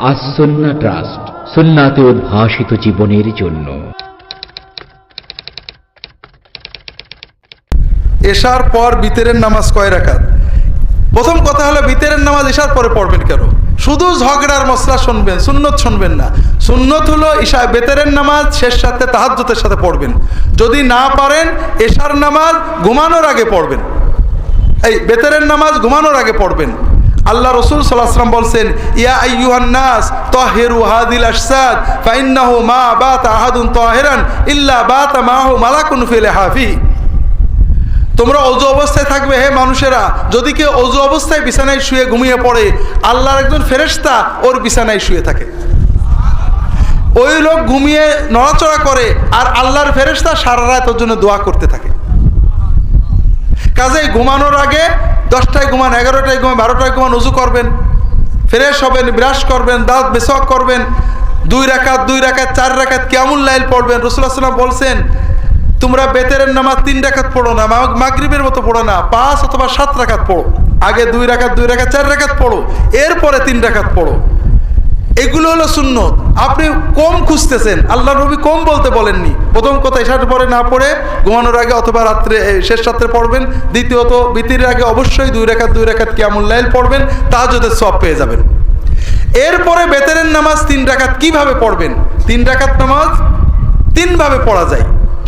As Sunnah trust, সুন্নাতে উদ্ভাসিত জীবনের জন্য। এশার পর বিতরের নামাজ কয় রাকাত? প্রথম কথা হলো, বিতরের নামাজ এশার পরে পড়বেন কেন? শুধু ঝগড়ার মশলা শুনবেন, সুন্নত শুনবেন না। সুন্নত হলো ঈশা বেতরের নামাজ শেষ সাথে তাহাজ্জুদের সাথে পড়বেন। যদি না পারেন এশার নামাজ ঘুমানোর আগে পড়বেন। এই বেতরের নামাজ ঘুমানোর আগে পড়বেন। আল্লাহ রসুল সাল্লাল্লাহু আলাইহি ওয়াসাল্লাম বলছেন, ইয়া আইয়ুহান নাস তাহিরু হাদিল আশসাদ ফাইন্নাহু মা বাতা আহাদুন তাহিরান ইল্লা বাতা মাহু মালাকুন ফি লিহাফি। তোমরা অজু অবস্থায় থাকবে হে মানুষেরা, যদি কেউ অজু অবস্থায় বিছানায় শুয়ে ঘুমিয়ে পড়ে, আল্লাহর একজন ফেরেশতা ওর বিছানায় শুয়ে থাকে। ওই লোক ঘুমিয়ে নড়াচড়া করে আর আল্লাহর ফেরেশতা সারা রাত ওর জন্য দোয়া করতে থাকে। কাজেই ঘুমানোর আগে 10টায় ঘুমান, 11টায় ঘুমান, 12টায় ঘুমান ওযু করবেন, ফ্রেশ হবেন, ব্রাশ করবেন, দাঁত মেসওয়াক করবেন, 2 রাকাত 4 রাকাত কিয়ামুল লাইল পড়বেন। রাসূলুল্লাহ সাল্লাল্লাহু আলাইহি ওয়াসাল্লাম বলছেন, তোমরা বেতেরের নামাজ 3 রাকাত পড়ো না, মাগরিবের মতো পড়ো না, 5 অথবা 7 রাকাত পড়ো। আগে 2 রাকাত 4 রাকাত পড়ো, এরপরে 3 রাকাত পড়ো। এগুলো হলো সুন্নত। আপনি কম খুঁজতেছেন, আল্লাহ নবী কম বলতে বলেননি। প্রথম কথা, এশার পরে না পড়ে ঘুমানোর আগে অথবা রাত্রে শেষ রাত্রে পড়বেন। দ্বিতীয়ত, বিতিরের আগে অবশ্যই 2 রাকাত কিয়ামুল লাইল পড়বেন, তাহাজ্জুদের সওয়াব পেয়ে যাবেন। এরপরে বেতেরের নামাজ 3 রাকাত কিভাবে পড়বেন? 3 রাকাত নামাজ 3 ভাবে পড়া যায়।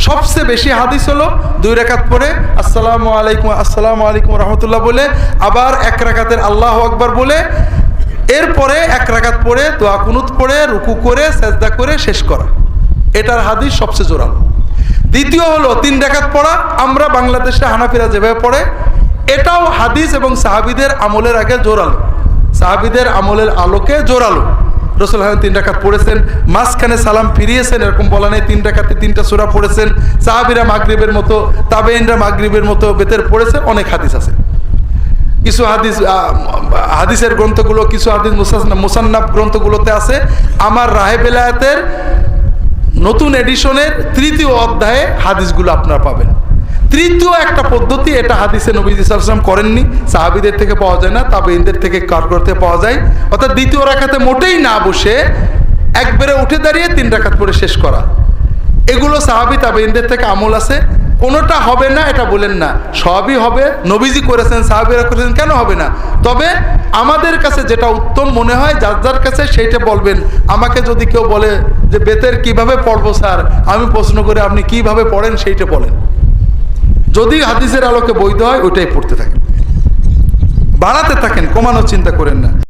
সবচেয়ে বেশি হাদিস হলো 2 রাকাত পড়ে আসসালামু আলাইকুম রহমতুল্লাহ বলে, আবার 1 রাকাতের আল্লাহু আকবার বলে, এরপরে 1 রাকাত পড়ে দোয়া কুনুত পড়ে রুকু করে সেজদা করে শেষ করা। এটার হাদিস সবচেয়ে জোরালো। দ্বিতীয় হলো 3 রাকাত পড়া, আমরা বাংলাদেশে হানাফিরা যেভাবে পড়ে, এটাও হাদিস এবং সাহাবীদের আমলের আগে জোরালো, সাহাবীদের আমলের আলোকে জোরালো। রাসূল 3 রাকাত পড়েছেন, মাঝখানে সালাম ফিরিয়েছেন, এরকম বলা নেই। 3 রাকাতে 3টা সূরা পড়েছেন। সাহাবীরা মাগরিবের মতো, তাবেঈনরা মাগরিবের মতো বেতের পড়েছে। অনেক হাদিস আছে। কিছু হাদিসের গ্রন্থগুলো, কিছু হাদিস মুসান্নাফ গ্রন্থগুলোতে আছে। আমার রাহে বেলায়েতের নতুন এডিশনের 3য় অধ্যায়ে হাদিসগুলো আপনারা পাবেন। 3য় একটা পদ্ধতি, এটা হাদিসে নবী সাল্লাল্লাহু আলাইহি ওয়াসাল্লাম করেননি, সাহাবীদের থেকে পাওয়া যায় না, তাবেঈনদের থেকে কারগর থেকে পাওয়া যায়। অর্থাৎ 2য় রাকাতে মোটেই না বসে একবারে উঠে দাঁড়িয়ে 3 রাকাত পড়ে শেষ করা। এগুলো সাহাবী তাবেঈনদের থেকে আমল আছে। কোনোটা হবে না এটা বলেন না, সবই হবে। নবীজি করেছেন, সাহাবীরা করেছেন, কেন হবে না? তবে আমাদের কাছে যেটা উত্তম মনে হয়, যার যার কাছে সেইটা বলবেন। আমাকে যদি কেউ বলে যে বেতের কিভাবে পড়বো স্যার, আমি প্রশ্ন করে আপনি কিভাবে পড়েন সেইটা বলেন। যদি হাদিসের আলোকে বৈধ হয় ওইটাই পড়তে থাকেন, বাড়াতে থাকেন, কমানোর চিন্তা করেন না।